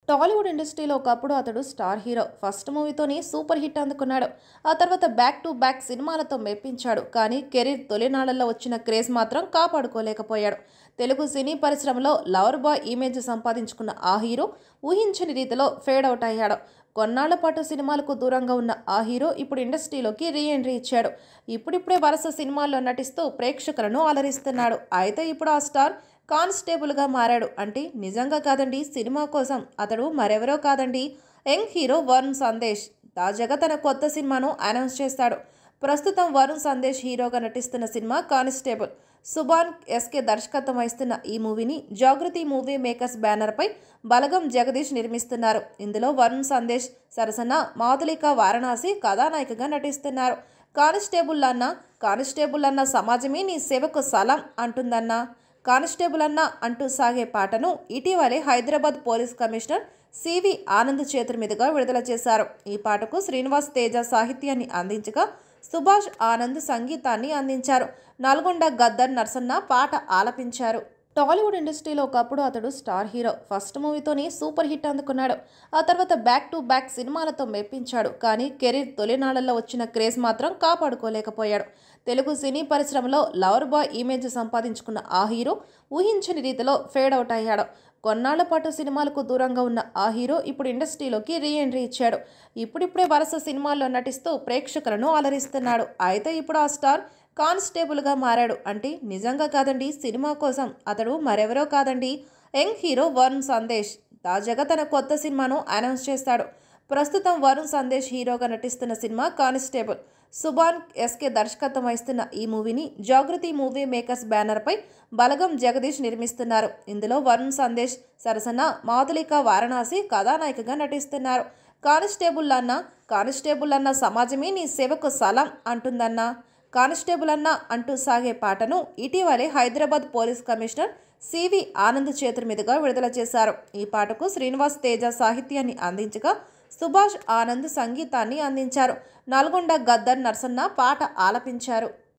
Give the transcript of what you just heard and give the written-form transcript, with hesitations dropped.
టాలీవుడ్ ఇండస్ట్రీలో ఒకప్పుడు అతడు స్టార్ హీరో. ఫస్ట్ మూవీతోనే సూపర్ హిట్ అందుకున్నాడు. ఆ తర్వాత బ్యాక్ టు బ్యాక్ సినిమాలతో మెప్పించాడు. కానీ కెరీర్ తొలినాళ్లలో వచ్చిన క్రేజ్ మాత్రం కాపాడుకోలేకపోయాడు. తెలుగు సినీ పరిశ్రమలో లవర్ బాయ్ ఇమేజ్ సంపాదించుకున్న ఆ హీరో ఊహించని రీతిలో ఫేడ్ అవుట్ అయ్యాడు. కొన్నాళ్ల పాటు సినిమాలకు దూరంగా ఉన్న ఆ హీరో ఇప్పుడు ఇండస్ట్రీలోకి రీ ఎంట్రీ ఇచ్చాడు. ఇప్పుడిప్పుడే వరుస సినిమాల్లో నటిస్తూ ప్రేక్షకులను అలరిస్తున్నాడు. అయితే ఇప్పుడు ఆ స్టార్ కానిస్టేబుల్గా మారాడు. అంటే నిజంగా కాదండి, సినిమా కోసం. అతడు మరెవరో కాదండి, యంగ్ హీరో వరుణ్ సందేశ్. తాజాగా తన కొత్త సినిమాను అనౌన్స్ చేశాడు. ప్రస్తుతం వరుణ్ సందేశ్ హీరోగా నటిస్తున్న సినిమా కానిస్టేబుల్. సుభాన్ ఎస్కే దర్శకత్వం వహిస్తున్న ఈ మూవీని జాగృతి మూవీ మేకర్స్ బ్యానర్పై బలగం జగదీష్ నిర్మిస్తున్నారు. ఇందులో వరుణ్ సందేశ్ సరసన మాధులిక వారణాసి కథానాయికగా నటిస్తున్నారు. కానిస్టేబుల్ అన్న సమాజమే నీ సేవకు సలాం అంటుందన్నా, కానిస్టేబుల్ అన్న అంటూ సాగే పాటను ఇటీవలే Hyderabad police commissioner C V Anand చేతుల మీదుగా విడుదల చేశారు. ఈ పాటకు శ్రీనివాస్ తేజ సాహిత్యాన్ని అందించగా సుభాష్ ఆనంద్ సంగీతాన్ని అందించారు. నల్గొండ గద్దర్ నరసన్న పాట ఆలపించారు. టాలీవుడ్ ఇండస్ట్రీలో ఒకప్పుడు అతడు స్టార్ హీరో. ఫస్ట్ మూవీతోనే సూపర్ హిట్ అందుకున్నాడు. ఆ తర్వాత బ్యాక్ టు బ్యాక్ సినిమాలతో మెప్పించాడు. కానీ కెరీర్ తొలినాళ్లలో వచ్చిన క్రేజ్ మాత్రం కాపాడుకోలేకపోయాడు. తెలుగు సినీ పరిశ్రమలో లవర్ బాయ్ ఇమేజ్ సంపాదించుకున్న ఆ హీరో ఊహించని రీతిలో ఫేడ్ అవుట్ అయ్యాడు. కొన్నాళ్ల పాటు సినిమాలకు దూరంగా ఉన్న ఆ హీరో ఇప్పుడు ఇండస్ట్రీలోకి రీ ఎంట్రీ ఇచ్చాడు. ఇప్పుడిప్పుడే వరుస సినిమాల్లో నటిస్తూ ప్రేక్షకులను అలరిస్తున్నాడు. అయితే ఇప్పుడు ఆ స్టార్ కానిస్టేబుల్గా మారాడు. అంటే నిజంగా కాదండి, సినిమా కోసం. అతడు మరెవరో కాదండి, యంగ్ హీరో వరుణ్ సందేశ్. తాజాగా తన కొత్త సినిమాను అనౌన్స్ చేశాడు. ప్రస్తుతం వరుణ్ సందేశ్ హీరోగా నటిస్తున్న సినిమా కానిస్టేబుల్. సుభాన్ ఎస్కే దర్శకత్వం వహిస్తున్న ఈ మూవీని జాగృతి మూవీ మేకర్స్ బ్యానర్పై బలగం జగదీష్ నిర్మిస్తున్నారు. ఇందులో వరుణ్ సందేశ్ సరసన మాధులిక వారణాసి కథానాయికగా నటిస్తున్నారు. కానిస్టేబుల్ అన్న సమాజమే నీ సేవకు సలాం అంటుందన్నా, కానిస్టేబుల్ అన్న అంటూ సాగే పాటను ఇటీవలే Hyderabad police commissioner C V Anand చేతుల మీదుగా విడుదల చేశారు. ఈ పాటకు శ్రీనివాస్ తేజ సాహిత్యాన్ని అందించగా సుభాష్ ఆనంద్ సంగీతాన్ని అందించారు. నల్గొండ గద్దర్ నరసన్న పాట ఆలపించారు.